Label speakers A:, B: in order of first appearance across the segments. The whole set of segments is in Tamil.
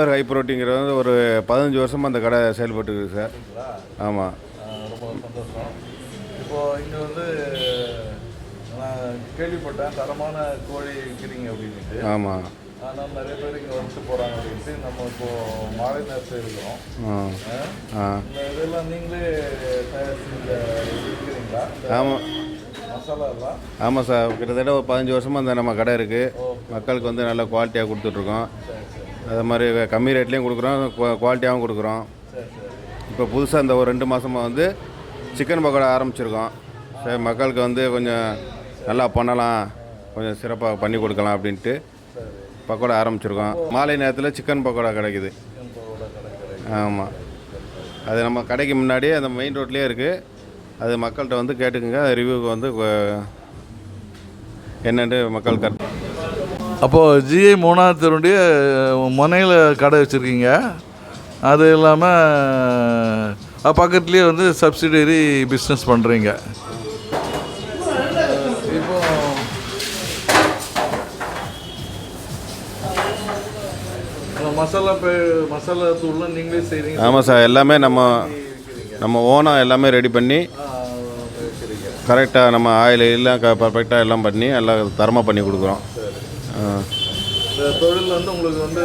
A: ஃபாதர் ஹை புரோட்டீங்கிறது வந்து ஒரு 15 வருஷமாக அந்த கடை செயல்பட்டுருக்கு சார். ஆமாம்.
B: ரொம்ப சந்தோஷம். இப்போது இங்கே வந்து நான் கேள்விப்பட்டேன் தரமான கோழி விற்கிறீங்க அப்படின்ட்டு.
A: ஆமாம்.
B: ஆனால் நிறைய பேர் இங்கே வந்துட்டு போகிறாங்க அப்படின்ட்டு. நம்ம இப்போது மாலை நேரத்தில் இருக்கிறோம். இந்த இதெல்லாம் நீங்களே தயாரித்து விற்கிறீங்களா?
A: ஆமாம்.
B: மசாலா எல்லாம்?
A: ஆமாம் சார், கிட்டத்தட்ட ஒரு 15 வருஷமாக அந்த நம்ம கடை இருக்குது. மக்களுக்கு வந்து நல்ல குவாலிட்டியாக கொடுத்துட்ருக்கோம். அது மாதிரி கம்மி ரேட்லேயும் கொடுக்குறோம், குவாலிட்டியாகவும் கொடுக்குறோம். இப்போ புதுசாக இந்த ஒரு 2 மாதமாக வந்து சிக்கன் பக்கோடா ஆரம்பிச்சிருக்கோம். சரி, மக்களுக்கு வந்து கொஞ்சம் நல்லா பண்ணலாம், கொஞ்சம் சிறப்பாக பண்ணி கொடுக்கலாம் அப்படின்ட்டு பக்கோடா ஆரம்பிச்சிருக்கோம். மாலை நேரத்தில் சிக்கன் பக்கோடா கிடைக்குது. ஆமாம். அது நம்ம கடைக்கு முன்னாடியே அந்த மெயின் ரோட்லேயே இருக்குது. அது மக்கள்கிட்ட வந்து கேட்டுக்குங்க, ரிவ்யூக்கு வந்து என்னென்று மக்கள் கருத்து.
B: அப்போது ஜிஐ 3ஆவது தெருவுடைய முனையில் கடை வச்சுருக்கீங்க. அது இல்லாமல் பக்கத்துலேயே வந்து சப்சிடரி பிஸ்னஸ் பண்ணுறீங்க. இப்போ மசாலா தூள்லாம் நீங்களே செய்கிறீங்க?
A: ஆமாம் சார், எல்லாமே நம்ம ஓனாக எல்லாமே ரெடி பண்ணி கரெக்டாக நம்ம ஆயில் எல்லாம் பர்ஃபெக்டாக எல்லாம் பண்ணி எல்லாம் தரமாக பண்ணி கொடுக்குறோம்.
B: இந்த தொழில் வந்து உங்களுக்கு வந்து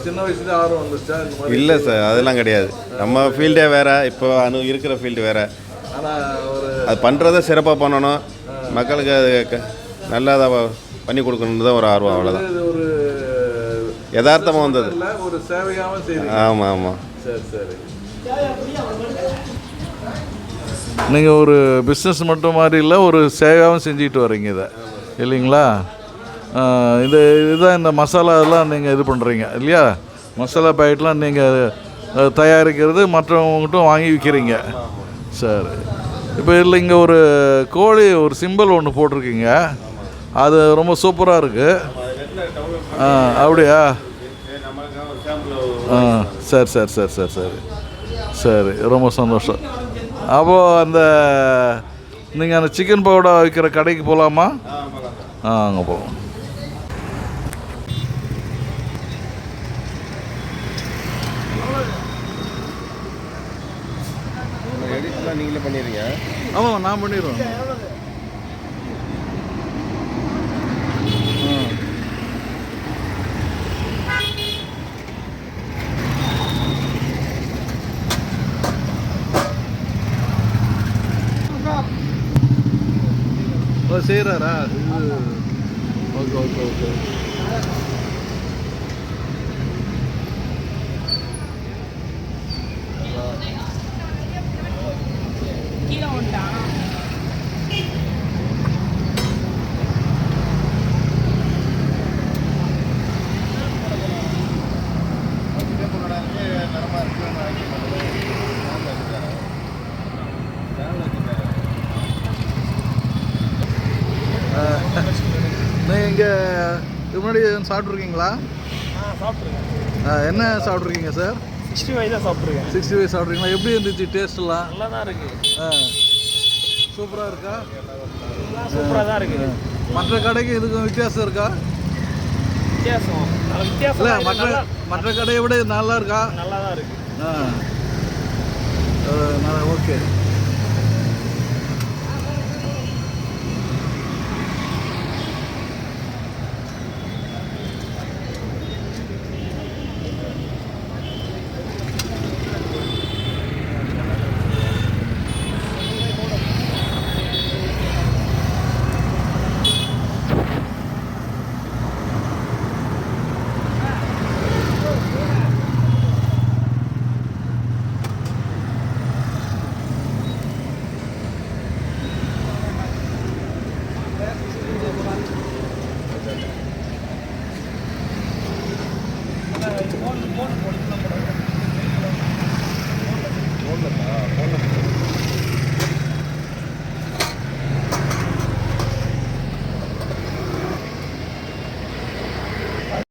B: சின்ன வயசுலேயே ஆர்வம் வந்துச்சா? இந்த மாதிரி
A: இல்லை சார், அதெல்லாம் கிடையாது. நம்ம ஃபீல்டே வேறு, இப்போ இருக்கிற ஃபீல்டு வேறு.
B: ஆனால்
A: அது பண்ணுறத சிறப்பாக பண்ணணும், மக்களுக்கு அது நல்லதாக பண்ணி கொடுக்கணுன்னு தான் ஒரு ஆர்வம், அவ்வளோதான்.
B: இது ஒரு
A: யதார்த்தமாக வந்தது,
B: ஒரு சேவையாகவும் செய்யுங்க.
A: ஆமாம் ஆமாம்.
B: சரி. நீங்கள் ஒரு பிஸ்னஸ் மட்டும் மாதிரி இல்லை, ஒரு சேவையாகவும் செஞ்சுக்கிட்டு வரீங்க இதை, இல்லைங்களா? இதுதான் இந்த மசாலா இதெல்லாம் நீங்கள் இது பண்ணுறீங்க இல்லையா? மசாலா பாக்கெட்லாம் நீங்கள் தயாரிக்கிறது மற்றவங்ககிட்டும் வாங்கி விற்கிறீங்க. சரி. இப்போ இதில் இங்கே ஒரு கோழி ஒரு சிம்பிள் ஒன்று போட்டிருக்கீங்க, அது ரொம்ப சூப்பராக இருக்குது. அப்படியா? சரி சரி சரி சரி சரி சரி, ரொம்ப சந்தோஷம். அப்போது அந்த நீங்கள் அந்த சிக்கன் பவுடா விற்கிற கடைக்கு போகலாமா? அங்கே போவோம்.
A: நீங்களே பண்ணிடுறீங்க?
B: ஆமாம், நான் பண்ணிடுவேன். செய்கிறாரா? Okay okay okay. நீங்கள் இங்கே இது முன்னாடி சாப்பிட்ருக்கீங்களா? சாப்பிட்ருக்கேன். என்ன சாப்பிட்ருக்கீங்க சார்?
C: 65 தான் சாப்பிட்ருக்கேன்.
B: 65 சாப்பிட்றீங்களா? எப்படி இருந்துச்சு டேஸ்ட்லாம்?
C: நல்லா தான் இருக்குது.
B: சூப்பராக இருக்கா?
C: சூப்பராக தான் இருக்குது.
B: மற்ற கடைக்கு இதுக்கும் வித்தியாசம் இருக்கா?
C: வித்தியாசம்
B: இல்லை, மற்ற கடையை விட நல்லா இருக்கா?
C: நல்லா தான் இருக்குது.
B: ஓகே.